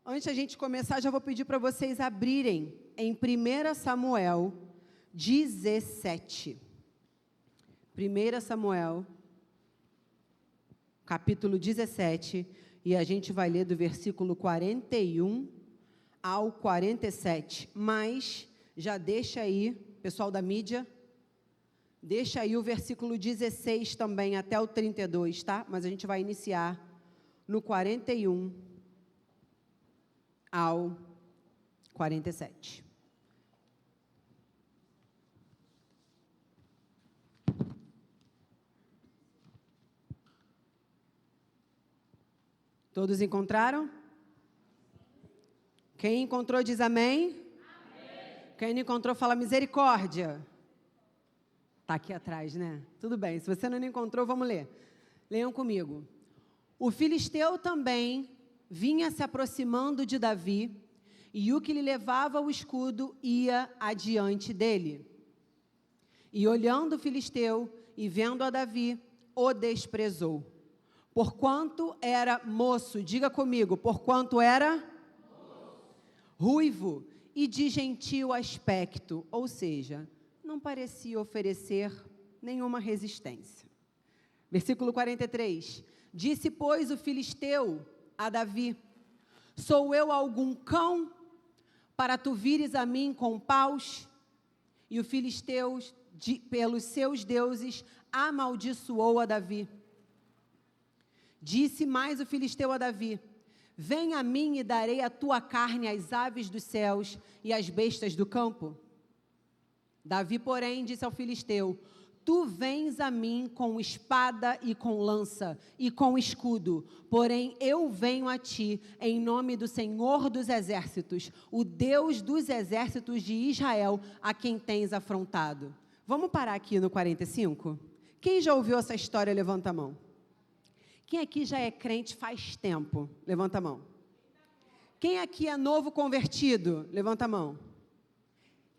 Antes da gente começar, já vou pedir para vocês abrirem em 1 Samuel 17. 1 Samuel, capítulo 17, e a gente vai ler do versículo 41 ao 47. Mas já deixa aí, pessoal da mídia, deixa aí o versículo 16 também até o 32, tá? Mas a gente vai iniciar no 41 ao 47. Todos encontraram? Quem encontrou diz amém? Amém. Quem não encontrou fala misericórdia. Está aqui atrás, né? Tudo bem, se você não encontrou, vamos ler. Leiam comigo. O filisteu também vinha se aproximando de Davi, e o que lhe levava o escudo ia adiante dele. E olhando o filisteu e vendo a Davi, o desprezou. Porquanto era moço, diga comigo, porquanto era moço, ruivo e de gentil aspecto, ou seja, não parecia oferecer nenhuma resistência. Versículo 43. Disse, pois, o filisteu a Davi: sou eu algum cão para tu vires a mim com paus? E o filisteu, pelos seus deuses, amaldiçoou a Davi. Disse mais o filisteu a Davi: vem a mim e darei a tua carne às aves dos céus e às bestas do campo. Davi, porém, disse ao filisteu: tu vens a mim com espada e com lança e com escudo, porém eu venho a ti em nome do Senhor dos exércitos, o Deus dos exércitos de Israel, a quem tens afrontado. Vamos parar aqui no 45? Quem já ouviu essa história, levanta a mão. Quem aqui já é crente faz tempo? Levanta a mão. Quem aqui é novo convertido? Levanta a mão.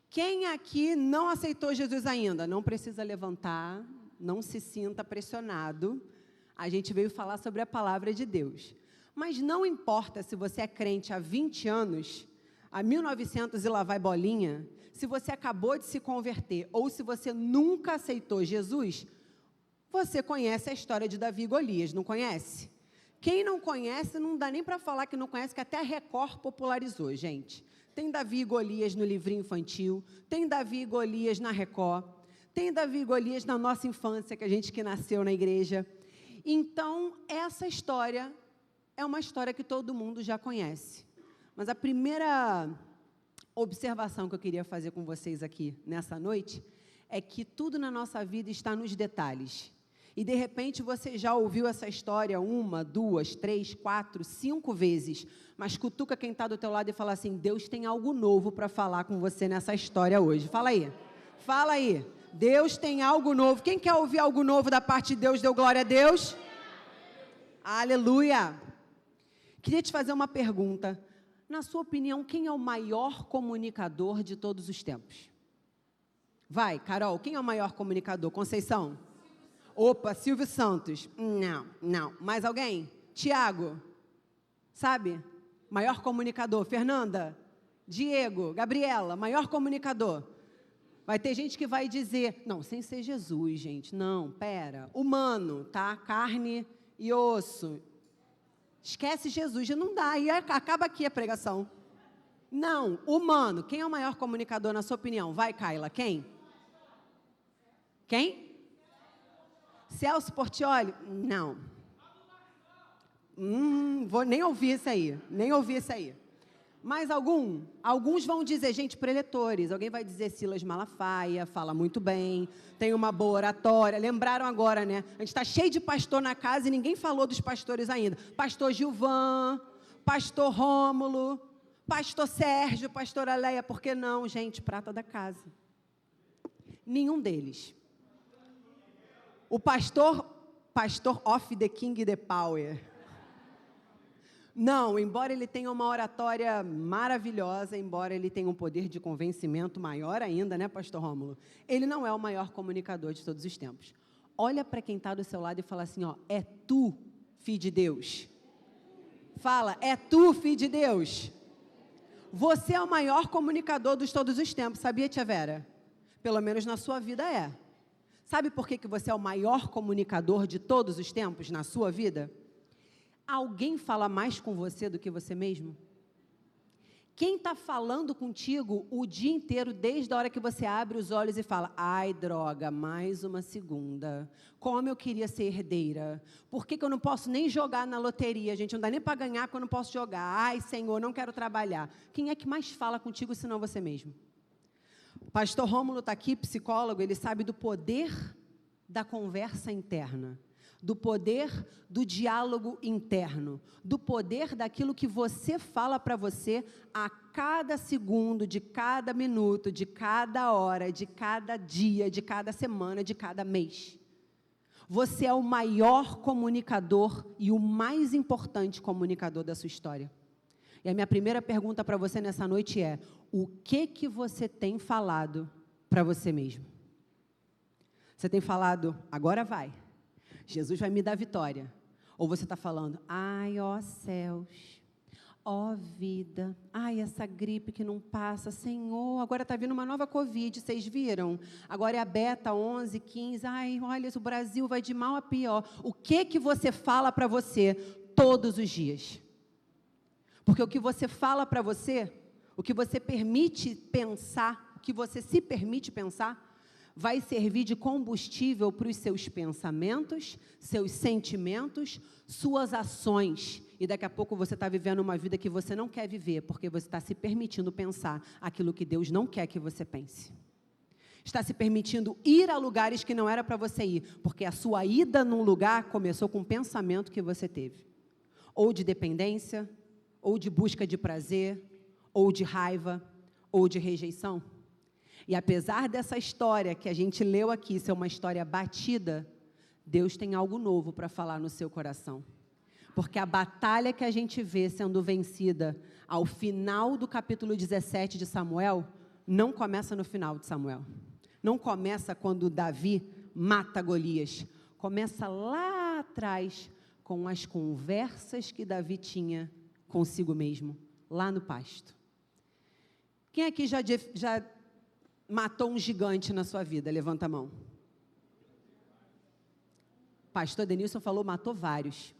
Quem aqui não aceitou Jesus ainda? Não precisa levantar, não se sinta pressionado. A gente veio falar sobre a palavra de Deus. Mas não importa se você é crente há 20 anos, há 1900 e lá vai bolinha, se você acabou de se converter ou se você nunca aceitou Jesus, você conhece a história de Davi e Golias, não conhece? Quem não conhece, não dá nem para falar que não conhece, que até a Record popularizou, gente. Tem Davi e Golias no livrinho infantil, tem Davi e Golias na Record, tem Davi e Golias na nossa infância, que a gente que nasceu na igreja. Então, essa história é uma história que todo mundo já conhece. Mas a primeira observação que eu queria fazer com vocês aqui nessa noite é que tudo na nossa vida está nos detalhes. E, de repente, você já ouviu essa história 1, 2, 3, 4, 5 vezes, mas cutuca quem está do teu lado e fala assim: Deus tem algo novo para falar com você nessa história hoje. Fala aí. Fala aí. Deus tem algo novo. Quem quer ouvir algo novo da parte de Deus, deu glória a Deus? Aleluia. Queria te fazer uma pergunta. Na sua opinião, quem é o maior comunicador de todos os tempos? Vai, Carol, quem é o maior comunicador? Conceição? Opa, Silvio Santos. Não. Mais alguém? Tiago. Sabe? Maior comunicador. Fernanda? Diego? Gabriela? Maior comunicador. Vai ter gente que vai dizer, não, sem ser Jesus, gente. Não, pera. Humano, tá? Carne e osso. Esquece Jesus, já não dá. E acaba aqui a pregação. Não, humano. Quem é o maior comunicador, na sua opinião? Vai, Kaila. Quem? Quem? Celso Portiolli? Não. Vou nem ouvir isso aí. Mais algum? Alguns vão dizer, gente, preletores. Alguém vai dizer Silas Malafaia, fala muito bem, tem uma boa oratória. Lembraram agora, né? A gente está cheio de pastor na casa e ninguém falou dos pastores ainda. Pastor Gilvan, pastor Rômulo, pastor Sérgio, pastor Aleia. Por que não, gente? Prata da casa. Nenhum deles. O pastor of the King the Power. Não, embora ele tenha uma oratória maravilhosa, embora ele tenha um poder de convencimento maior ainda, né, pastor Rômulo? Ele não é o maior comunicador de todos os tempos. Olha para quem está do seu lado e fala assim, ó, é tu, filho de Deus. Fala, é tu, filho de Deus. Você é o maior comunicador de todos os tempos, sabia, tia Vera? Pelo menos na sua vida é. Sabe por que você é o maior comunicador de todos os tempos na sua vida? Alguém fala mais com você do que você mesmo? Quem está falando contigo o dia inteiro, desde a hora que você abre os olhos e fala, ai, droga, mais uma segunda, como eu queria ser herdeira, por que eu não posso nem jogar na loteria, gente, não dá nem para ganhar porque eu não posso jogar, ai, Senhor, não quero trabalhar. Quem é que mais fala contigo senão você mesmo? O pastor Rômulo está aqui, psicólogo, ele sabe do poder da conversa interna, do poder do diálogo interno, do poder daquilo que você fala para você a cada segundo, de cada minuto, de cada hora, de cada dia, de cada semana, de cada mês. Você é o maior comunicador e o mais importante comunicador da sua história. E a minha primeira pergunta para você nessa noite é, o que você tem falado para você mesmo? Você tem falado, agora vai. Jesus vai me dar vitória. Ou você está falando, ai, ó céus, ó vida, ai, essa gripe que não passa, Senhor, agora está vindo uma nova Covid, vocês viram? Agora é a beta 11, 15, ai, olha, o Brasil vai de mal a pior. O que você fala para você todos os dias? Porque o que você fala para você, o que você permite pensar, o que você se permite pensar, vai servir de combustível para os seus pensamentos, seus sentimentos, suas ações. E daqui a pouco você está vivendo uma vida que você não quer viver, porque você está se permitindo pensar aquilo que Deus não quer que você pense. Está se permitindo ir a lugares que não era para você ir, porque a sua ida num lugar começou com um pensamento que você teve. Ou de dependência, ou de busca de prazer, ou de raiva, ou de rejeição. E apesar dessa história que a gente leu aqui ser uma história batida, Deus tem algo novo para falar no seu coração. Porque a batalha que a gente vê sendo vencida ao final do capítulo 17 de Samuel, não começa no final de Samuel. Não começa quando Davi mata Golias. Começa lá atrás, com as conversas que Davi tinha consigo mesmo, lá no pasto. Quem aqui já matou um gigante na sua vida? Levanta a mão. Pastor Denilson falou, matou vários.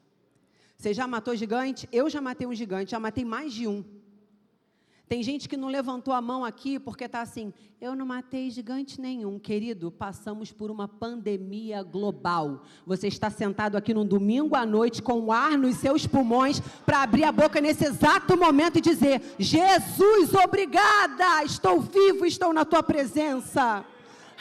Você já matou gigante? Eu já matei um gigante, já matei mais de um. Tem gente que não levantou a mão aqui porque está assim, eu não matei gigante nenhum. Querido, passamos por uma pandemia global. Você está sentado aqui num domingo à noite com ar nos seus pulmões para abrir a boca nesse exato momento e dizer, Jesus, obrigada, estou vivo, estou na tua presença.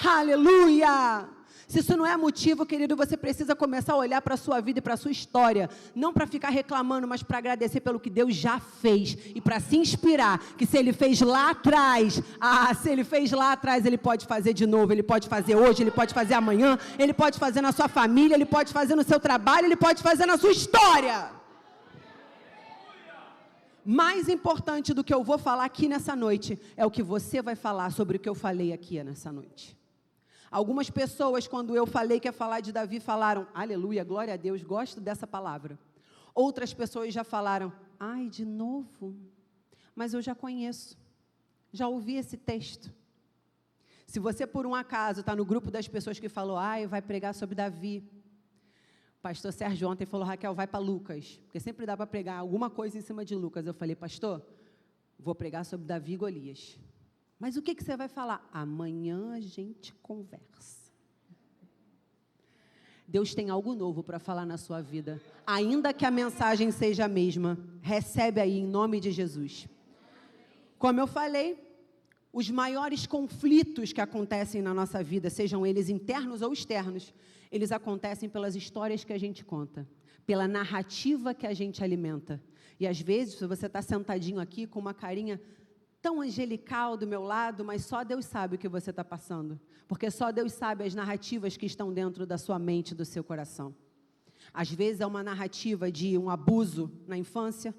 Aleluia! Se isso não é motivo, querido, você precisa começar a olhar para a sua vida e para a sua história, não para ficar reclamando, mas para agradecer pelo que Deus já fez, e para se inspirar, que se Ele fez lá atrás, se Ele fez lá atrás, Ele pode fazer de novo, Ele pode fazer hoje, Ele pode fazer amanhã, Ele pode fazer na sua família, Ele pode fazer no seu trabalho, Ele pode fazer na sua história. Mais importante do que eu vou falar aqui nessa noite, é o que você vai falar sobre o que eu falei aqui nessa noite. Algumas pessoas, quando eu falei que ia falar de Davi, falaram, aleluia, glória a Deus, gosto dessa palavra. Outras pessoas já falaram, ai, de novo? Mas eu já conheço, já ouvi esse texto. Se você, por um acaso, está no grupo das pessoas que falou, ai, vai pregar sobre Davi. O pastor Sérgio ontem falou, Raquel, vai para Lucas, porque sempre dá para pregar alguma coisa em cima de Lucas. Eu falei, pastor, vou pregar sobre Davi e Golias. Mas o que você vai falar? Amanhã a gente conversa. Deus tem algo novo para falar na sua vida. Ainda que a mensagem seja a mesma, recebe aí em nome de Jesus. Como eu falei, os maiores conflitos que acontecem na nossa vida, sejam eles internos ou externos, eles acontecem pelas histórias que a gente conta, pela narrativa que a gente alimenta. E às vezes, se você está sentadinho aqui com uma carinha tão angelical do meu lado, mas só Deus sabe o que você está passando, porque só Deus sabe as narrativas que estão dentro da sua mente e do seu coração. Às vezes é uma narrativa de um abuso na infância,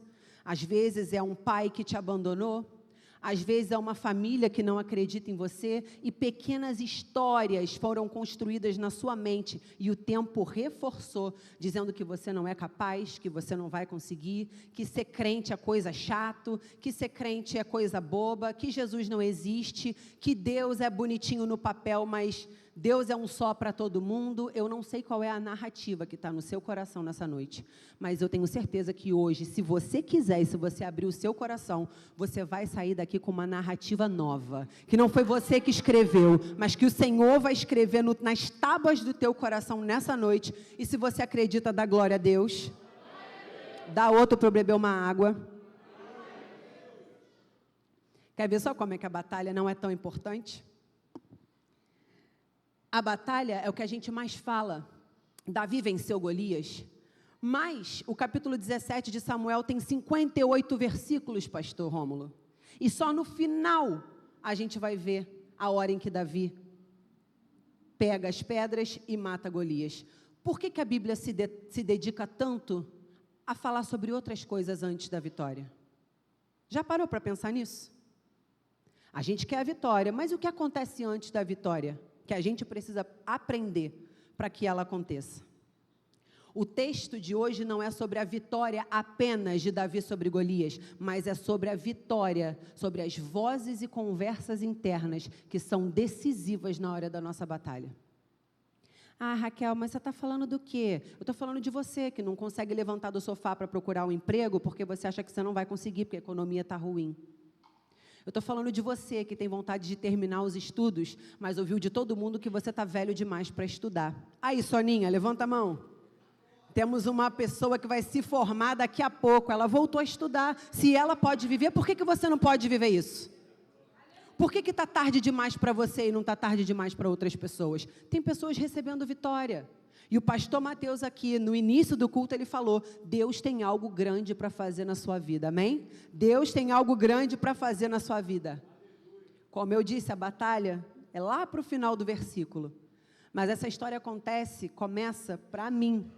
às vezes é um pai que te abandonou, Às vezes é uma família que não acredita em você e pequenas histórias foram construídas na sua mente e o tempo reforçou, dizendo que você não é capaz, que você não vai conseguir, que ser crente é coisa chato, que ser crente é coisa boba, que Jesus não existe, que Deus é bonitinho no papel, mas Deus é um só para todo mundo. Eu não sei qual é a narrativa que está no seu coração nessa noite, mas eu tenho certeza que hoje, se você quiser e se você abrir o seu coração, você vai sair daqui com uma narrativa nova, que não foi você que escreveu, mas que o Senhor vai escrever nas tábuas do teu coração nessa noite. E se você acredita, dá glória a Deus. Dá outro para eu beber uma água. Quer ver só como é que a batalha não é tão importante? A batalha é o que a gente mais fala. Davi venceu Golias, mas o capítulo 17 de Samuel tem 58 versículos, pastor Rômulo. E só no final a gente vai ver a hora em que Davi pega as pedras e mata Golias. Por que a Bíblia se dedica tanto a falar sobre outras coisas antes da vitória? Já parou para pensar nisso? A gente quer a vitória, mas o que acontece antes da vitória? Que a gente precisa aprender para que ela aconteça. O texto de hoje não é sobre a vitória apenas de Davi sobre Golias, mas é sobre a vitória, sobre as vozes e conversas internas que são decisivas na hora da nossa batalha. Ah, Raquel, mas você está falando do quê? Eu estou falando de você, que não consegue levantar do sofá para procurar um emprego porque você acha que você não vai conseguir, porque a economia está ruim. Eu estou falando de você que tem vontade de terminar os estudos, mas ouviu de todo mundo que você está velho demais para estudar. Aí, Soninha, levanta a mão. Temos uma pessoa que vai se formar daqui a pouco. Ela voltou a estudar. Se ela pode viver, por que você não pode viver isso? Por que está tarde demais para você e não está tarde demais para outras pessoas? Tem pessoas recebendo vitória. E o pastor Mateus aqui, no início do culto, ele falou, Deus tem algo grande para fazer na sua vida, amém? Deus tem algo grande para fazer na sua vida. Como eu disse, a batalha é lá para o final do versículo. Mas essa história começa para mim,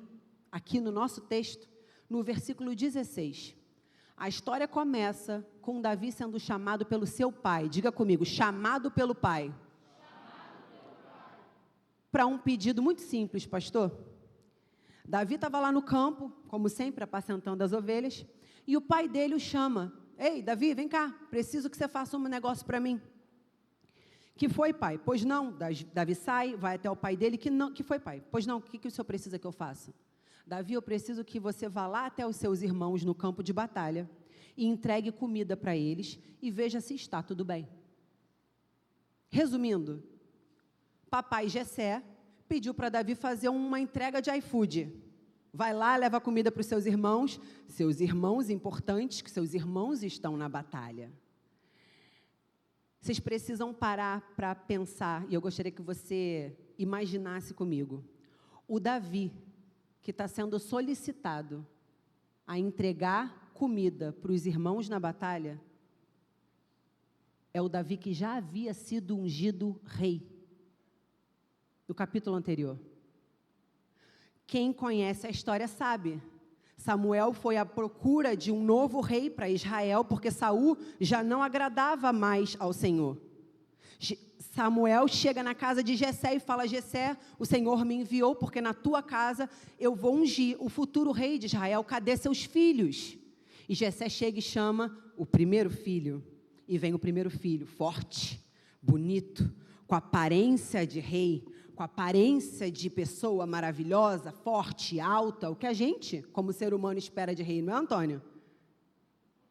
aqui no nosso texto, no versículo 16. A história começa com Davi sendo chamado pelo seu pai. Diga comigo, chamado pelo pai. Para um pedido muito simples, pastor. Davi estava lá no campo, como sempre, apacentando as ovelhas, e o pai dele o chama. Ei, Davi, vem cá, preciso que você faça um negócio para mim. Que foi, pai? Pois não. Davi sai, vai até o pai dele, que foi, pai? Pois não, o que o senhor precisa que eu faça? Davi, eu preciso que você vá lá até os seus irmãos no campo de batalha e entregue comida para eles e veja se está tudo bem. Resumindo, papai Jessé pediu para Davi fazer uma entrega de iFood. Vai lá, leva comida para os seus irmãos importantes, que seus irmãos estão na batalha. Vocês precisam parar para pensar, e eu gostaria que você imaginasse comigo. O Davi, que está sendo solicitado a entregar comida para os irmãos na batalha, é o Davi que já havia sido ungido rei. Do capítulo anterior. Quem conhece a história sabe. Samuel foi à procura de um novo rei para Israel, porque Saul já não agradava mais ao Senhor. Samuel chega na casa de Jessé e fala, Jessé, o Senhor me enviou, porque na tua casa eu vou ungir o futuro rei de Israel, cadê seus filhos? E Jessé chega e chama o primeiro filho, e vem o primeiro filho, forte, bonito, com aparência de rei, com aparência de pessoa maravilhosa, forte, alta, o que a gente, como ser humano, espera de rei, não é, Antônio?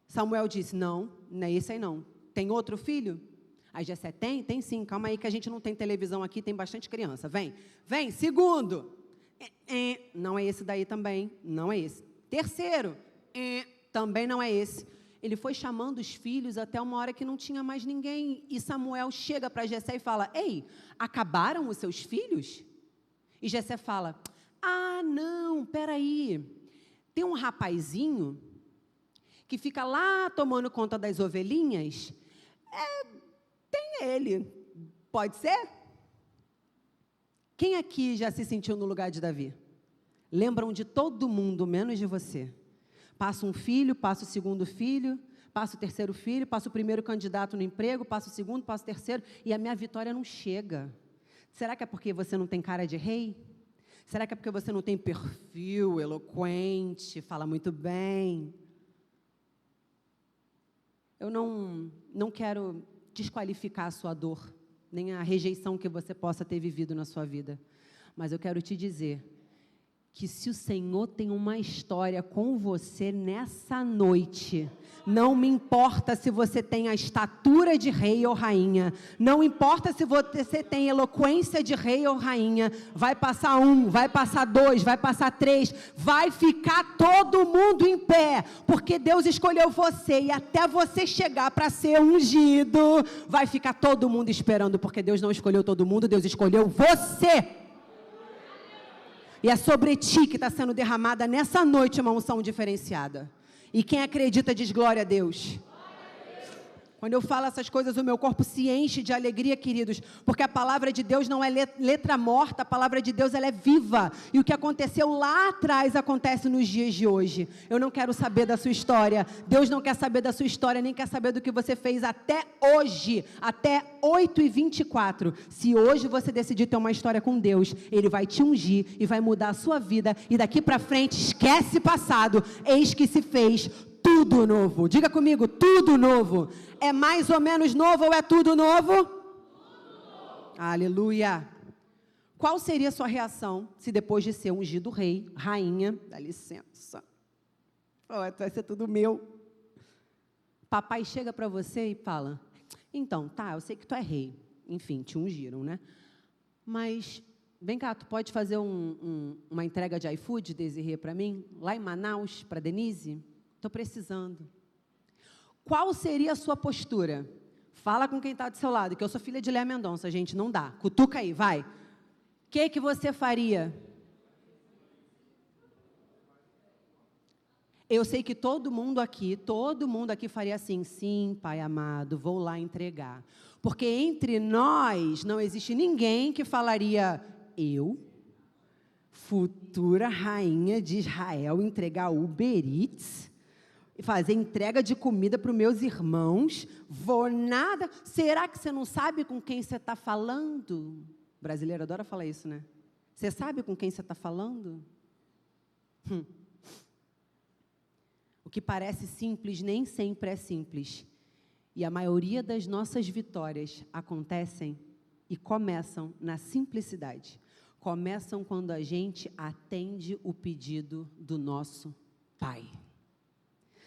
Samuel disse, não é esse aí não. Tem outro filho? Aí Jessé, tem sim, calma aí que a gente não tem televisão aqui, tem bastante criança, vem, segundo, não é esse daí também, não é esse. Terceiro, também não é esse. Ele foi chamando os filhos até uma hora que não tinha mais ninguém. E Samuel chega para Jessé e fala, ei, acabaram os seus filhos? E Jessé fala, não, peraí. Tem um rapazinho que fica lá tomando conta das ovelhinhas. Tem ele. Pode ser? Quem aqui já se sentiu no lugar de Davi? Lembram de todo mundo, menos de você. Passa um filho, passa o segundo filho, passa o terceiro filho, passa o primeiro candidato no emprego, passa o segundo, passa o terceiro, e a minha vitória não chega. Será que é porque você não tem cara de rei? Será que é porque você não tem perfil eloquente, fala muito bem? Eu não quero desqualificar a sua dor, nem a rejeição que você possa ter vivido na sua vida. Mas eu quero te dizer que se o Senhor tem uma história com você nessa noite, não me importa se você tem a estatura de rei ou rainha, não importa se você tem eloquência de rei ou rainha, vai passar 1, vai passar 2, vai passar 3, vai ficar todo mundo em pé, porque Deus escolheu você, e até você chegar para ser ungido, vai ficar todo mundo esperando, porque Deus não escolheu todo mundo, Deus escolheu você. E é sobre ti que está sendo derramada nessa noite uma unção diferenciada. E quem acredita diz glória a Deus. Quando eu falo essas coisas, o meu corpo se enche de alegria, queridos, porque a palavra de Deus não é letra morta, a palavra de Deus ela é viva, e o que aconteceu lá atrás acontece nos dias de hoje. Eu não quero saber da sua história, Deus não quer saber da sua história, nem quer saber do que você fez até hoje, até 8h24. Se hoje você decidir ter uma história com Deus, Ele vai te ungir e vai mudar a sua vida, e daqui para frente, esquece passado, eis que se fez tudo novo. Diga comigo, tudo novo. É mais ou menos novo ou é tudo novo? Tudo novo. Aleluia. Qual seria a sua reação se depois de ser ungido rei, rainha, dá licença, vai ser tudo meu. Papai chega para você e fala, então, tá, eu sei que tu é rei, enfim, te ungiram, né? Mas, vem cá, tu pode fazer uma entrega de iFood, Desirê, para mim? Lá em Manaus, para Denise? Estou precisando. Qual seria a sua postura? Fala com quem está do seu lado, que eu sou filha de Léa Mendonça, gente, não dá. Cutuca aí, vai. O que você faria? Eu sei que todo mundo aqui faria assim, sim, Pai amado, vou lá entregar. Porque entre nós não existe ninguém que falaria, eu, futura rainha de Israel, entregar Uber Eats, fazer entrega de comida para os meus irmãos, vou nada. Será que você não sabe com quem você está falando? O brasileiro adora falar isso, né? Você sabe com quem você está falando? O que parece simples nem sempre é simples. E a maioria das nossas vitórias acontecem e começam na simplicidade. Começam quando a gente atende o pedido do nosso Pai.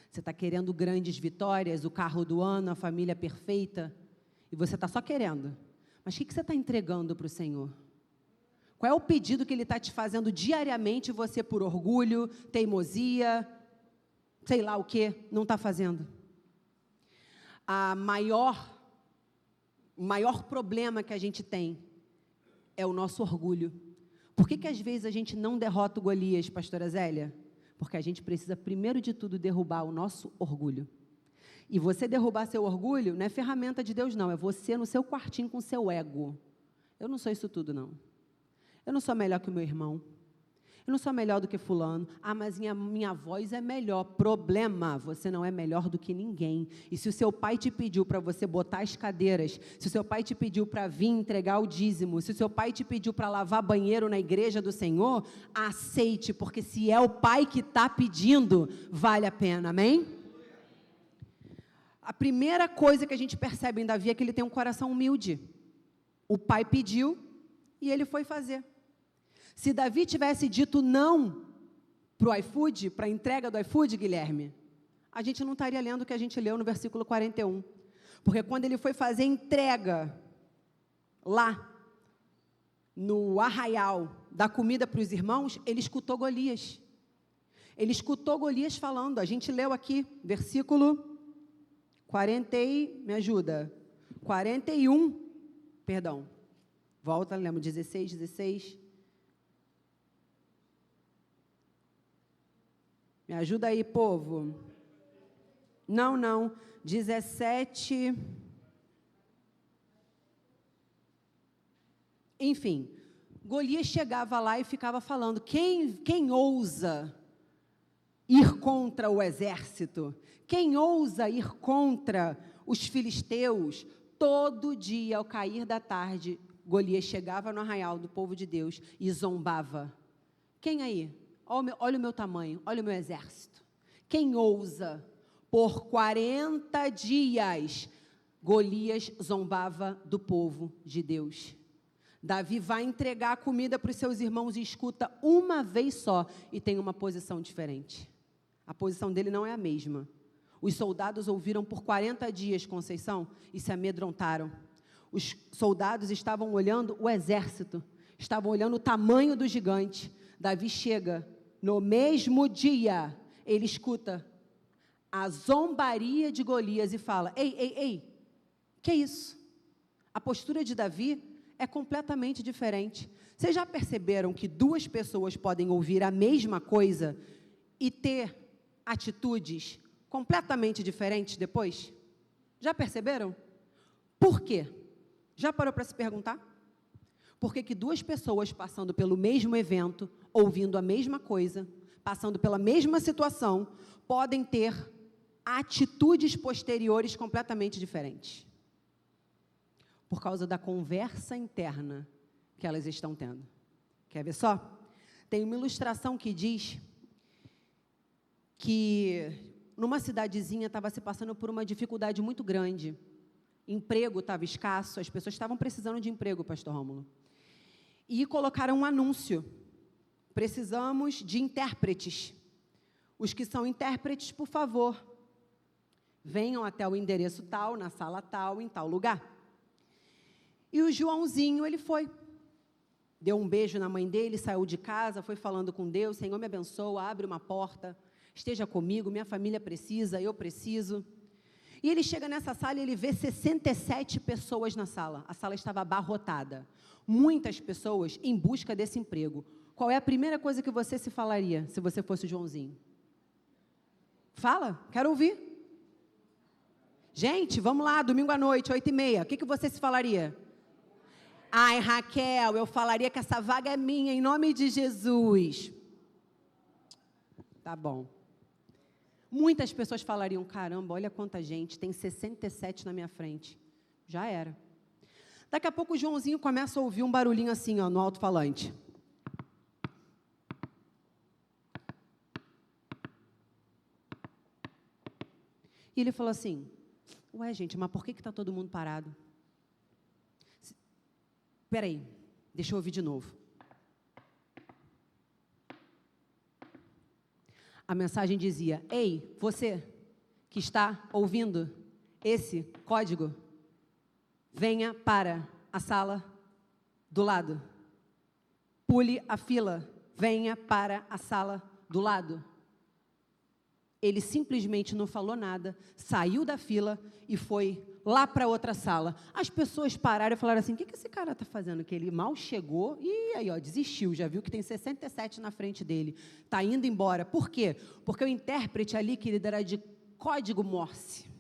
Você está querendo grandes vitórias, o carro do ano, a família perfeita, e você está só querendo. Mas o que você está entregando para o Senhor? Qual é o pedido que Ele está te fazendo diariamente, e você, por orgulho, teimosia, sei lá o que, não está fazendo? O maior problema que a gente tem é o nosso orgulho. Por que às vezes a gente não derrota o Golias, pastora Zélia? Porque a gente precisa, primeiro de tudo, derrubar o nosso orgulho. E você derrubar seu orgulho não é ferramenta de Deus, não. É você no seu quartinho com seu ego. Eu não sou isso tudo, não. Eu não sou melhor que o meu irmão. Eu não sou melhor do que fulano. Ah, mas minha voz é melhor. Problema, você não é melhor do que ninguém. E se o seu pai te pediu para você botar as cadeiras, se o seu pai te pediu para vir entregar o dízimo, se o seu pai te pediu para lavar banheiro na igreja do Senhor, aceite, porque se é o pai que está pedindo, vale a pena, amém? A primeira coisa que a gente percebe em Davi é que ele tem um coração humilde. O pai pediu e ele foi fazer. Se Davi tivesse dito não para o iFood, para a entrega do iFood, Guilherme, a gente não estaria lendo o que a gente leu no versículo 41. Porque quando ele foi fazer entrega lá, no arraial da comida para os irmãos, ele escutou Golias. Ele escutou Golias falando, a gente leu aqui, versículo 41, perdão. Volta, lembro, 16. Me ajuda aí, povo. Não. 17. Enfim, Golias chegava lá e ficava falando, quem ousa ir contra o exército? Quem ousa ir contra os filisteus? Todo dia, ao cair da tarde, Golias chegava no arraial do povo de Deus e zombava. Quem aí? Olha o meu tamanho, olha o meu exército. Quem ousa? Por 40 dias, Golias zombava do povo de Deus. Davi vai entregar a comida para os seus irmãos e escuta uma vez só e tem uma posição diferente. A posição dele não é a mesma. Os soldados ouviram por 40 dias, Conceição, e se amedrontaram. Os soldados estavam olhando o exército, estavam olhando o tamanho do gigante. Davi chega, no mesmo dia, ele escuta a zombaria de Golias e fala: ei, que é isso? A postura de Davi é completamente diferente. Vocês já perceberam que duas pessoas podem ouvir a mesma coisa e ter atitudes completamente diferentes depois? Já perceberam? Por quê? Já parou para se perguntar? Por que duas pessoas passando pelo mesmo evento, ouvindo a mesma coisa, passando pela mesma situação, podem ter atitudes posteriores completamente diferentes? Por causa da conversa interna que elas estão tendo. Quer ver só? Tem uma ilustração que diz que numa cidadezinha estava se passando por uma dificuldade muito grande. Emprego estava escasso, as pessoas estavam precisando de emprego, pastor Rômulo. E colocaram um anúncio: precisamos de intérpretes. Os que são intérpretes, por favor, venham até o endereço tal, na sala tal, em tal lugar. E o Joãozinho, ele foi. Deu um beijo na mãe dele, saiu de casa, foi falando com Deus: Senhor, me abençoa, abre uma porta, esteja comigo, minha família precisa, eu preciso. E ele chega nessa sala e ele vê 67 pessoas na sala. A sala estava abarrotada. Muitas pessoas em busca desse emprego. Qual é a primeira coisa que você se falaria, se você fosse o Joãozinho? Fala, quero ouvir. Gente, vamos lá, domingo à noite, 8h30. O que você se falaria? Ai, Raquel, eu falaria que essa vaga é minha, em nome de Jesus. Tá bom. Muitas pessoas falariam: caramba, olha quanta gente, tem 67 na minha frente. Já era. Daqui a pouco o Joãozinho começa a ouvir um barulhinho assim, ó, no alto-falante. E ele falou assim: ué, gente, mas por que está todo mundo parado? Espera aí, deixa eu ouvir de novo. A mensagem dizia: ei, você que está ouvindo esse código, venha para a sala do lado. Pule a fila, venha para a sala do lado. Ele simplesmente não falou nada, saiu da fila e foi lá para outra sala. As pessoas pararam e falaram assim: o que esse cara está fazendo? Que ele mal chegou e aí, ó, desistiu, já viu que tem 67 na frente dele. Está indo embora. Por quê? Porque o intérprete ali, querido, era de código Morse.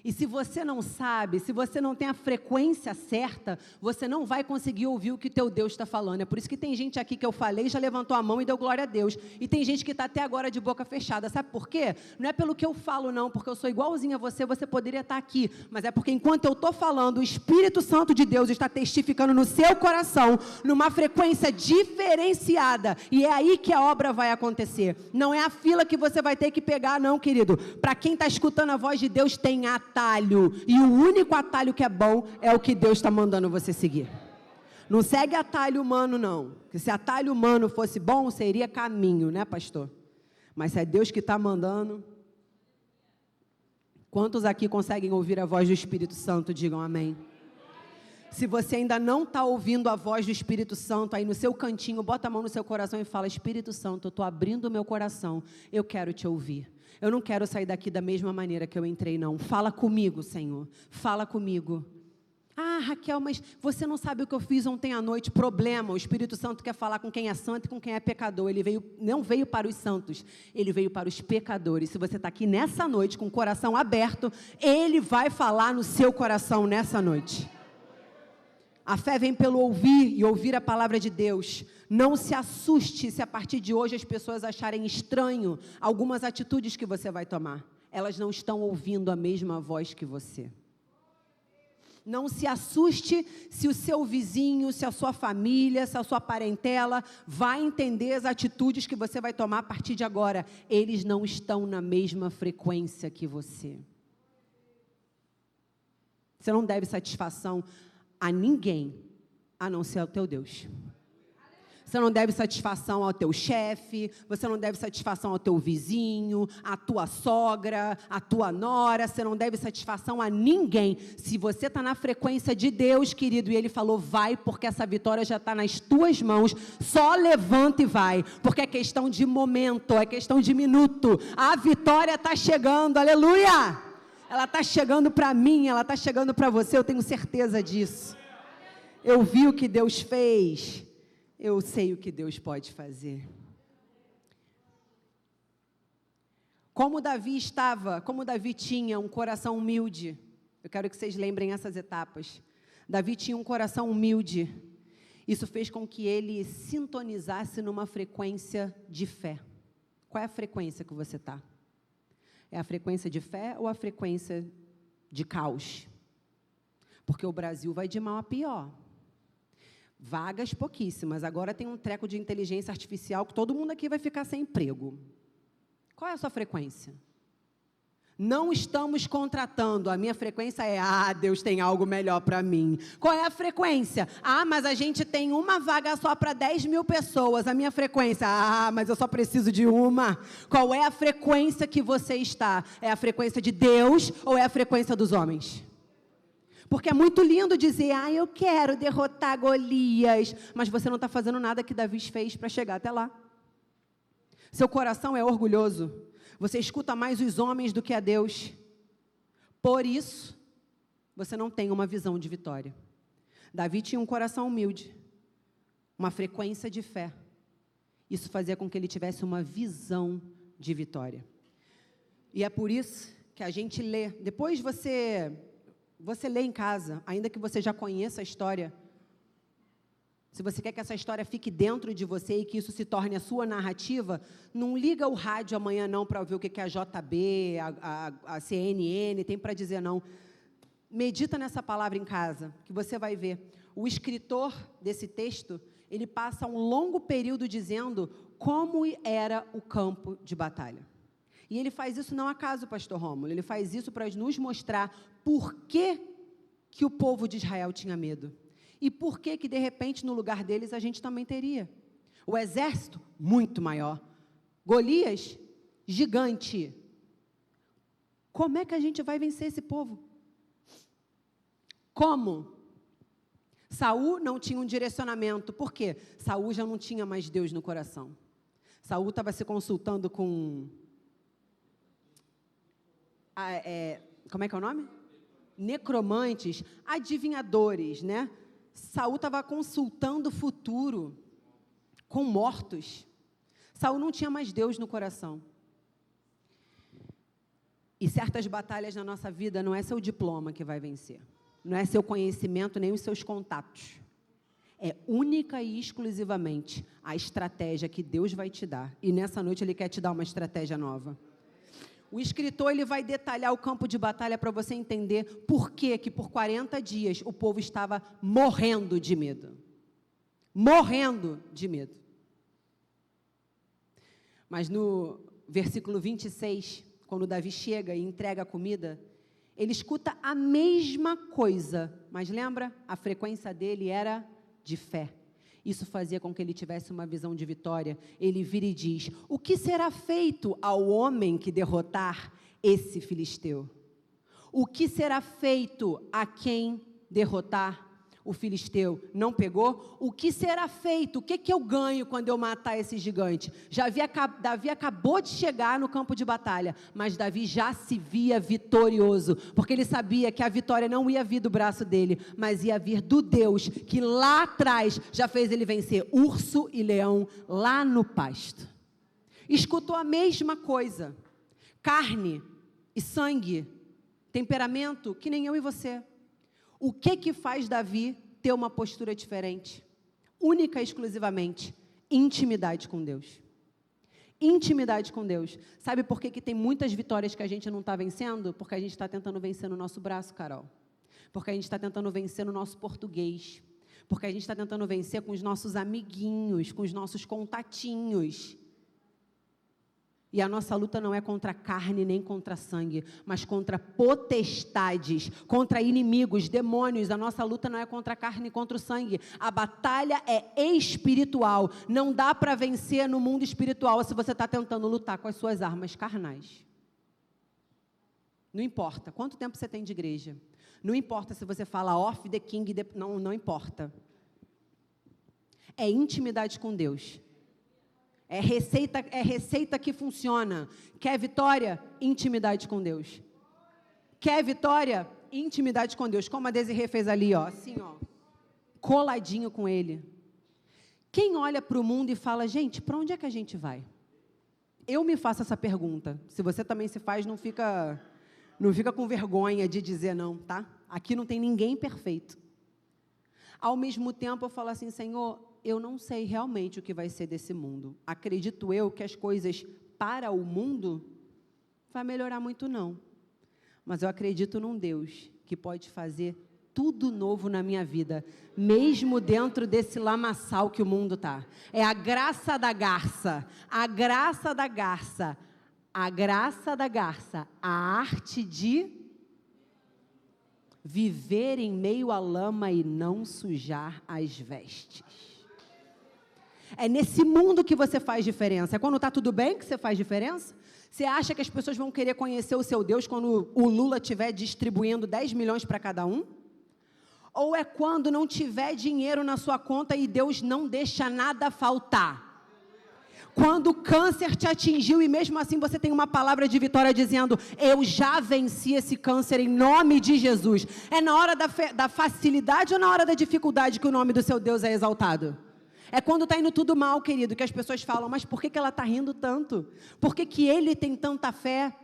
E se você não sabe, se você não tem a frequência certa, você não vai conseguir ouvir o que o teu Deus está falando. É por isso que tem gente aqui que eu falei, já levantou a mão e deu glória a Deus. E tem gente que está até agora de boca fechada. Sabe por quê? Não é pelo que eu falo, não, porque eu sou igualzinho a você, você poderia estar aqui. Mas é porque enquanto eu estou falando, o Espírito Santo de Deus está testificando no seu coração, numa frequência diferenciada. E é aí que a obra vai acontecer. Não é a fila que você vai ter que pegar, não, querido. Para quem está escutando a voz de Deus, tem atalho. E o único atalho que é bom é o que Deus está mandando você seguir. Não segue atalho humano, não. Porque se atalho humano fosse bom, seria caminho, né, pastor? Mas se é Deus que está mandando. Quantos aqui conseguem ouvir a voz do Espírito Santo? Digam amém. Se você ainda não está ouvindo a voz do Espírito Santo, aí no seu cantinho, bota a mão no seu coração e fala: Espírito Santo, eu estou abrindo o meu coração, eu quero te ouvir. Eu não quero sair daqui da mesma maneira que eu entrei, não. Fala comigo, Senhor. Fala comigo. Ah, Raquel, mas você não sabe o que eu fiz ontem à noite. Problema, o Espírito Santo quer falar com quem é santo e com quem é pecador. Ele não veio para os santos, ele veio para os pecadores. Se você está aqui nessa noite com o coração aberto, ele vai falar no seu coração nessa noite. A fé vem pelo ouvir e ouvir a palavra de Deus. Não se assuste se a partir de hoje as pessoas acharem estranho algumas atitudes que você vai tomar. Elas não estão ouvindo a mesma voz que você. Não se assuste se o seu vizinho, se a sua família, se a sua parentela vai entender as atitudes que você vai tomar a partir de agora. Eles não estão na mesma frequência que você. Você não deve satisfação a ninguém, a não ser ao teu Deus. Você não deve satisfação ao teu chefe, você não deve satisfação ao teu vizinho, à tua sogra, à tua nora, você não deve satisfação a ninguém. Se você está na frequência de Deus, querido, e Ele falou, vai, porque essa vitória já está nas tuas mãos, só levanta e vai, porque é questão de momento, é questão de minuto, a vitória está chegando, aleluia! Ela está chegando para mim, ela está chegando para você, eu tenho certeza disso. Eu vi o que Deus fez. Eu sei o que Deus pode fazer. Como Davi tinha um coração humilde, eu quero que vocês lembrem essas etapas. Davi tinha um coração humilde, isso fez com que ele sintonizasse numa frequência de fé. Qual é a frequência que você está? É a frequência de fé ou a frequência de caos? Porque o Brasil vai de mal a pior. Vagas pouquíssimas, agora tem um treco de inteligência artificial que todo mundo aqui vai ficar sem emprego. Qual é a sua frequência? Não estamos contratando, a minha frequência é, Deus tem algo melhor para mim. Qual é a frequência? Mas a gente tem uma vaga só para 10 mil pessoas, a minha frequência, mas eu só preciso de uma. Qual é a frequência que você está? É a frequência de Deus ou é a frequência dos homens? Porque é muito lindo dizer, eu quero derrotar Golias, mas você não está fazendo nada que Davi fez para chegar até lá. Seu coração é orgulhoso, você escuta mais os homens do que a Deus. Por isso, você não tem uma visão de vitória. Davi tinha um coração humilde, uma frequência de fé. Isso fazia com que ele tivesse uma visão de vitória. E é por isso que a gente lê, depois você lê em casa, ainda que você já conheça a história, se você quer que essa história fique dentro de você e que isso se torne a sua narrativa, não liga o rádio amanhã não para ouvir o que a JB, a CNN tem para dizer não. Medita nessa palavra em casa, que você vai ver. O escritor desse texto, ele passa um longo período dizendo como era o campo de batalha. E ele faz isso não acaso, pastor Rômulo, ele faz isso para nos mostrar por que o povo de Israel tinha medo. E por que de repente, no lugar deles, a gente também teria. O exército, muito maior. Golias, gigante. Como é que a gente vai vencer esse povo? Como? Saul não tinha um direcionamento. Por quê? Saul já não tinha mais Deus no coração. Saul estava se consultando com... como é que é o nome? Necromantes, adivinhadores, né? Saul estava consultando o futuro com mortos. Saul não tinha mais Deus no coração. E certas batalhas na nossa vida não é seu diploma que vai vencer. Não é seu conhecimento, nem os seus contatos. É única e exclusivamente a estratégia que Deus vai te dar. E nessa noite Ele quer te dar uma estratégia nova. O escritor ele vai detalhar o campo de batalha para você entender por que por 40 dias o povo estava morrendo de medo. Morrendo de medo. Mas no versículo 26, quando Davi chega e entrega a comida, ele escuta a mesma coisa, mas lembra? A frequência dele era de fé. Isso fazia com que ele tivesse uma visão de vitória. Ele vira e diz, o que será feito ao homem que derrotar esse filisteu? O que será feito a quem derrotar o filisteu? Não pegou? O que será feito? O que eu ganho quando eu matar esse gigante? Davi acabou de chegar no campo de batalha, mas Davi já se via vitorioso, porque ele sabia que a vitória não ia vir do braço dele, mas ia vir do Deus, que lá atrás já fez ele vencer urso e leão lá no pasto. Escutou a mesma coisa, carne e sangue, temperamento que nem eu e você. O que faz Davi ter uma postura diferente, única e exclusivamente, intimidade com Deus. Intimidade com Deus. Sabe por que tem muitas vitórias que a gente não está vencendo? Porque a gente está tentando vencer no nosso braço, Carol. Porque a gente está tentando vencer no nosso português. Porque a gente está tentando vencer com os nossos amiguinhos, com os nossos contatinhos. E a nossa luta não é contra carne nem contra sangue, mas contra potestades, contra inimigos, demônios. A nossa luta não é contra a carne e contra o sangue. A batalha é espiritual. Não dá para vencer no mundo espiritual se você está tentando lutar com as suas armas carnais. Não importa quanto tempo você tem de igreja. Não importa se você fala off the king, não importa. É intimidade com Deus. É receita que funciona. Quer vitória? Intimidade com Deus. Quer vitória? Intimidade com Deus. Como a Desirê fez ali, ó, assim, ó, coladinho com Ele. Quem olha para o mundo e fala, gente, para onde é que a gente vai? Eu me faço essa pergunta. Se você também se faz, não fica com vergonha de dizer não, tá? Aqui não tem ninguém perfeito. Ao mesmo tempo, eu falo assim, Senhor, eu não sei realmente o que vai ser desse mundo. Acredito eu que as coisas para o mundo vai melhorar muito, não. Mas eu acredito num Deus que pode fazer tudo novo na minha vida, mesmo dentro desse lamaçal que o mundo está. É a graça da garça, a graça da garça, a graça da garça, a arte de viver em meio à lama e não sujar as vestes. É nesse mundo que você faz diferença. É quando está tudo bem que você faz diferença? Você acha que as pessoas vão querer conhecer o seu Deus quando o Lula estiver distribuindo 10 milhões para cada um? Ou é quando não tiver dinheiro na sua conta e Deus não deixa nada faltar? Quando o câncer te atingiu e mesmo assim você tem uma palavra de vitória dizendo, eu já venci esse câncer em nome de Jesus. É na hora da facilidade ou na hora da dificuldade que o nome do seu Deus é exaltado? É quando está indo tudo mal, querido, que as pessoas falam, mas por que ela está rindo tanto? Por que ele tem tanta fé?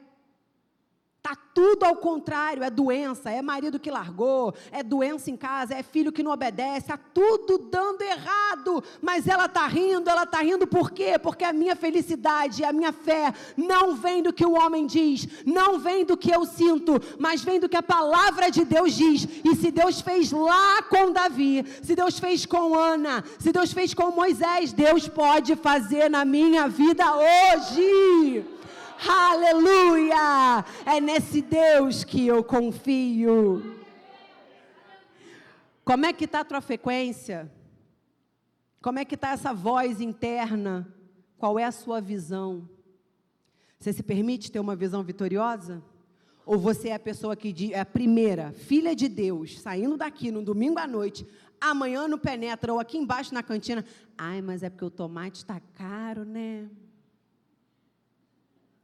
Está tudo ao contrário, é doença, é marido que largou, é doença em casa, é filho que não obedece, está tudo dando errado, mas ela está rindo por quê? Porque a minha felicidade, a minha fé não vem do que o homem diz, não vem do que eu sinto, mas vem do que a palavra de Deus diz. E se Deus fez lá com Davi, se Deus fez com Ana, se Deus fez com Moisés, Deus pode fazer na minha vida hoje. Aleluia! É nesse Deus que eu confio. Como é que está a tua frequência? Como é que está essa voz interna? Qual é a sua visão? Você se permite ter uma visão vitoriosa? Ou você é a pessoa que é a primeira, filha de Deus, saindo daqui no domingo à noite, amanhã no Penetra, ou aqui embaixo na cantina, ai, mas é porque o tomate está caro, né?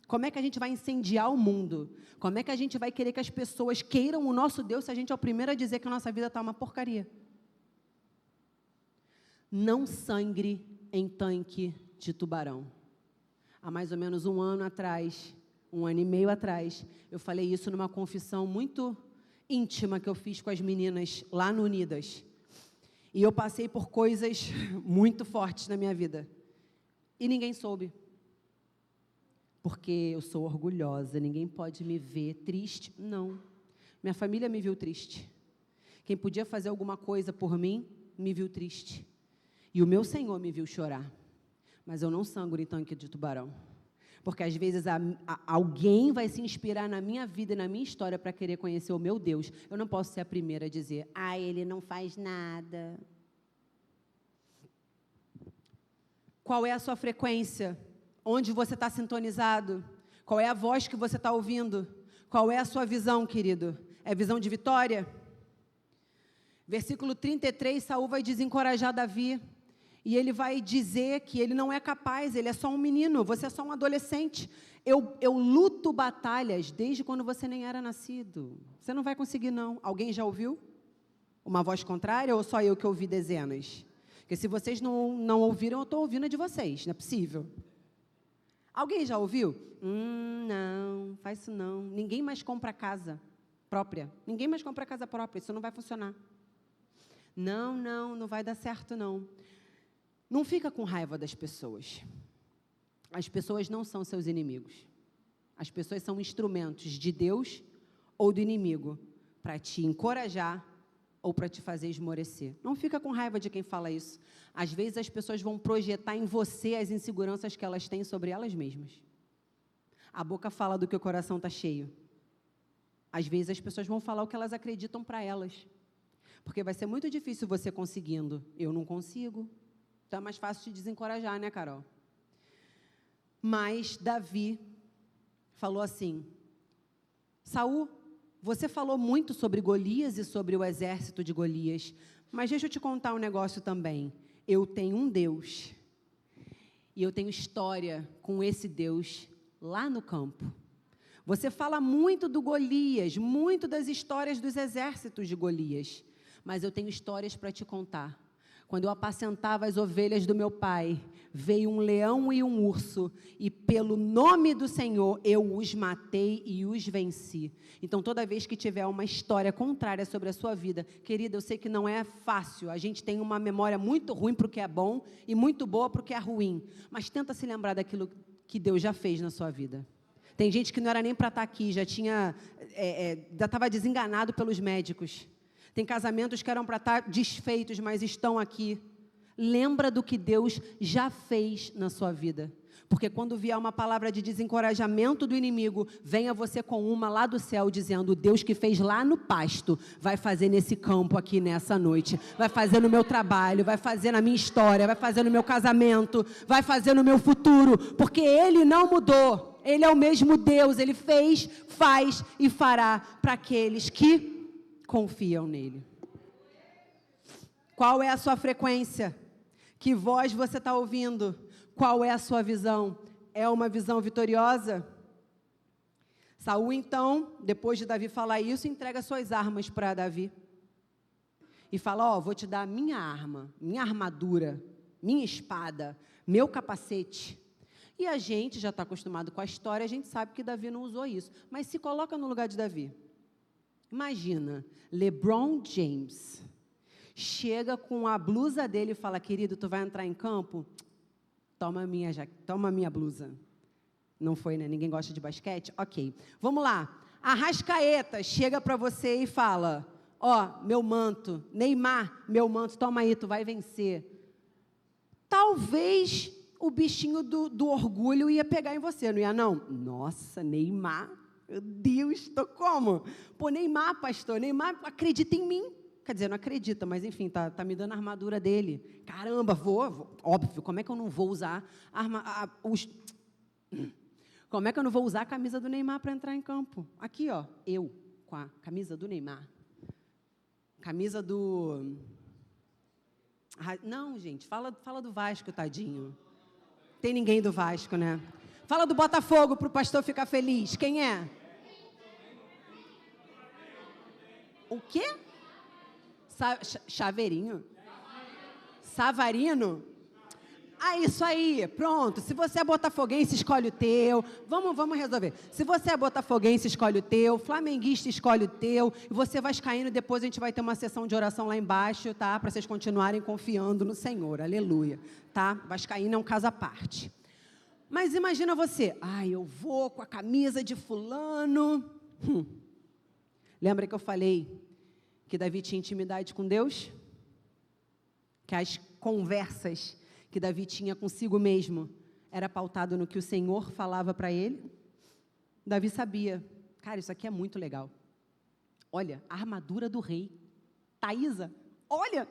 Como é que a gente vai incendiar o mundo? Como é que a gente vai querer que as pessoas queiram o nosso Deus se a gente é o primeiro a dizer que a nossa vida está uma porcaria? Não sangre em tanque de tubarão. Há mais ou menos um ano e meio atrás, eu falei isso numa confissão muito íntima que eu fiz com as meninas lá no Unidas. E eu passei por coisas muito fortes na minha vida. E ninguém soube. Porque eu sou orgulhosa, ninguém pode me ver triste. Não. Minha família me viu triste. Quem podia fazer alguma coisa por mim, me viu triste. E o meu Senhor me viu chorar. Mas eu não sangro em tanque de tubarão. Porque às vezes alguém vai se inspirar na minha vida e na minha história para querer conhecer o meu Deus. Eu não posso ser a primeira a dizer, ele não faz nada. Qual é a sua frequência? Onde você está sintonizado? Qual é a voz que você está ouvindo? Qual é a sua visão, querido? É visão de vitória? Versículo 33, Saul vai desencorajar Davi. E ele vai dizer que ele não é capaz, ele é só um menino, você é só um adolescente. Eu luto batalhas desde quando você nem era nascido. Você não vai conseguir, não. Alguém já ouviu uma voz contrária ou só eu que ouvi dezenas? Porque se vocês não ouviram, eu estou ouvindo a de vocês, não é possível. Alguém já ouviu? Não, faz isso não. Ninguém mais compra casa própria. Ninguém mais compra casa própria, isso não vai funcionar. Não vai dar certo, não. Não fica com raiva das pessoas. As pessoas não são seus inimigos. As pessoas são instrumentos de Deus ou do inimigo para te encorajar ou para te fazer esmorecer. Não fica com raiva de quem fala isso. Às vezes as pessoas vão projetar em você as inseguranças que elas têm sobre elas mesmas. A boca fala do que o coração está cheio. Às vezes as pessoas vão falar o que elas acreditam para elas. Porque vai ser muito difícil você conseguindo. Eu não consigo. Então é mais fácil te desencorajar, né, Carol? Mas Davi falou assim: Saul, você falou muito sobre Golias e sobre o exército de Golias, mas deixa eu te contar um negócio também. Eu tenho um Deus, e eu tenho história com esse Deus lá no campo. Você fala muito do Golias, muito das histórias dos exércitos de Golias, mas eu tenho histórias para te contar. Quando eu apacentava as ovelhas do meu pai, veio um leão e um urso, e pelo nome do Senhor eu os matei e os venci. Então, toda vez que tiver uma história contrária sobre a sua vida, querida, eu sei que não é fácil, a gente tem uma memória muito ruim para o que é bom e muito boa para o que é ruim, mas tenta se lembrar daquilo que Deus já fez na sua vida. Tem gente que não era nem para estar aqui, já estava desenganado pelos médicos. Tem casamentos que eram para estar desfeitos, mas estão aqui. Lembra do que Deus já fez na sua vida. Porque quando vier uma palavra de desencorajamento do inimigo, venha você com uma lá do céu, dizendo: o Deus que fez lá no pasto, vai fazer nesse campo aqui nessa noite. Vai fazer no meu trabalho, vai fazer na minha história, vai fazer no meu casamento, vai fazer no meu futuro. Porque Ele não mudou. Ele é o mesmo Deus. Ele fez, faz e fará para aqueles que confiam nele. Qual é a sua frequência? Que voz você está ouvindo? Qual é a sua visão? É uma visão vitoriosa? Saul, então, depois de Davi falar isso, entrega suas armas para Davi. E fala: vou te dar a minha arma, minha armadura, minha espada, meu capacete. E a gente já está acostumado com a história, a gente sabe que Davi não usou isso. Mas se coloca no lugar de Davi. Imagina, LeBron James chega com a blusa dele e fala: querido, tu vai entrar em campo? Toma a minha blusa. Não foi, né? Ninguém gosta de basquete? Ok. Vamos lá. Arrascaeta chega para você e fala: meu manto, Neymar, meu manto, toma aí, tu vai vencer. Talvez o bichinho do orgulho ia pegar em você, não ia não? Nossa, Neymar, meu Deus, tô como? Pô, Neymar, pastor, Neymar acredita em mim. Quer dizer, não acredita, mas enfim, tá me dando a armadura dele. Caramba, vou. Óbvio, como é que eu não vou usar como é que eu não vou usar a camisa do Neymar para entrar em campo? Aqui, eu com a camisa do Neymar. Camisa do... Não, gente, fala do Vasco, tadinho. Tem ninguém do Vasco, né? Fala do Botafogo para o pastor ficar feliz. Quem é? O quê? Chaveirinho? Savarino? Isso aí, pronto. Se você é botafoguense, escolhe o teu. Vamos resolver. Se você é botafoguense, escolhe o teu. Flamenguista, escolhe o teu. E você vascaíno, depois a gente vai ter uma sessão de oração lá embaixo, tá? Para vocês continuarem confiando no Senhor. Aleluia. Tá? Vascaíno é um caso à parte. Mas imagina você: eu vou com a camisa de fulano. Lembra que eu falei que Davi tinha intimidade com Deus? Que as conversas que Davi tinha consigo mesmo era pautado no que o Senhor falava para ele? Davi sabia: cara, isso aqui é muito legal. Olha, a armadura do rei. Thaísa, olha!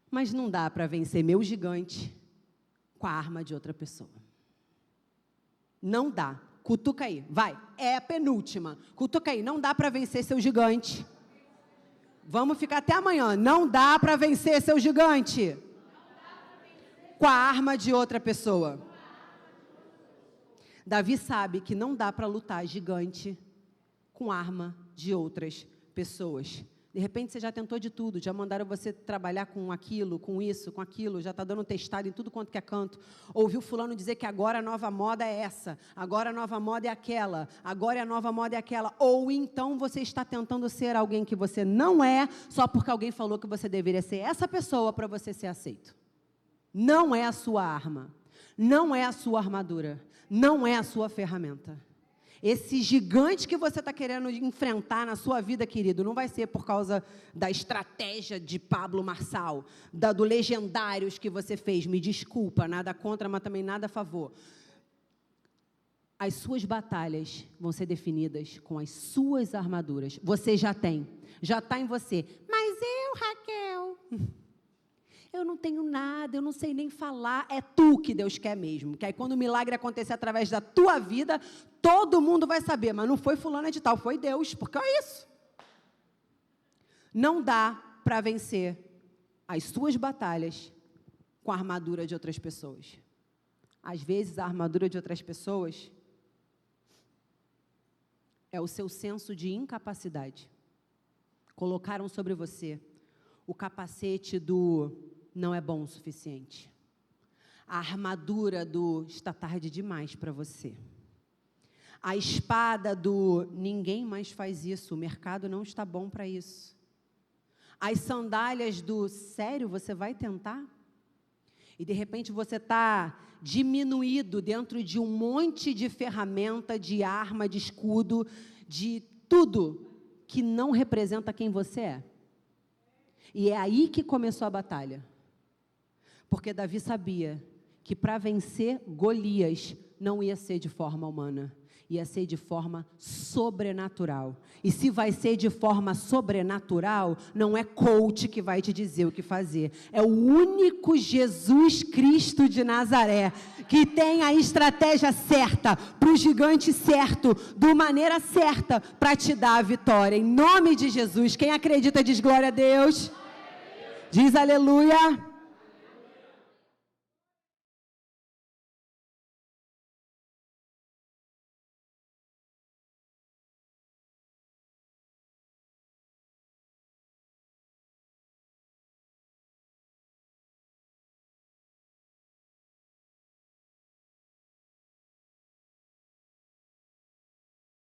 Mas não dá para vencer meu gigante com a arma de outra pessoa. Não dá. Cutuca aí, vai. É a penúltima. Cutuca aí, não dá para vencer seu gigante. Vamos ficar até amanhã. Não dá para vencer seu gigante com a arma de outra pessoa. Davi sabe que não dá para lutar gigante com arma de outras pessoas. De repente, você já tentou de tudo, já mandaram você trabalhar com aquilo, com isso, com aquilo, já está dando testado em tudo quanto que é canto. Ouviu fulano dizer que agora a nova moda é essa, agora a nova moda é aquela, agora a nova moda é aquela. Ou então você está tentando ser alguém que você não é, só porque alguém falou que você deveria ser essa pessoa para você ser aceito. Não é a sua arma, não é a sua armadura, não é a sua ferramenta. Esse gigante que você está querendo enfrentar na sua vida, querido, não vai ser por causa da estratégia de Pablo Marçal, do Legendários que você fez. Me desculpa, nada contra, mas também nada a favor. As suas batalhas vão ser definidas com as suas armaduras. Você já tem, já está em você. Mas eu, Raquel, eu não tenho nada, eu não sei nem falar. É tu que Deus quer mesmo. Que aí quando o milagre acontecer através da tua vida, todo mundo vai saber. Mas não foi fulana de tal, foi Deus. Porque é isso. Não dá para vencer as suas batalhas com a armadura de outras pessoas. Às vezes a armadura de outras pessoas é o seu senso de incapacidade. Colocaram sobre você o capacete do não é bom o suficiente. A armadura do está tarde demais para você. A espada do ninguém mais faz isso, o mercado não está bom para isso. As sandálias do sério, você vai tentar? E de repente você está diminuído dentro de um monte de ferramenta, de arma, de escudo, de tudo que não representa quem você é. E é aí que começou a batalha. Porque Davi sabia que para vencer Golias não ia ser de forma humana, ia ser de forma sobrenatural. E se vai ser de forma sobrenatural, não é coach que vai te dizer o que fazer. É o único Jesus Cristo de Nazaré, que tem a estratégia certa, para o gigante certo, da maneira certa, para te dar a vitória. Em nome de Jesus, quem acredita diz glória a Deus. Diz aleluia.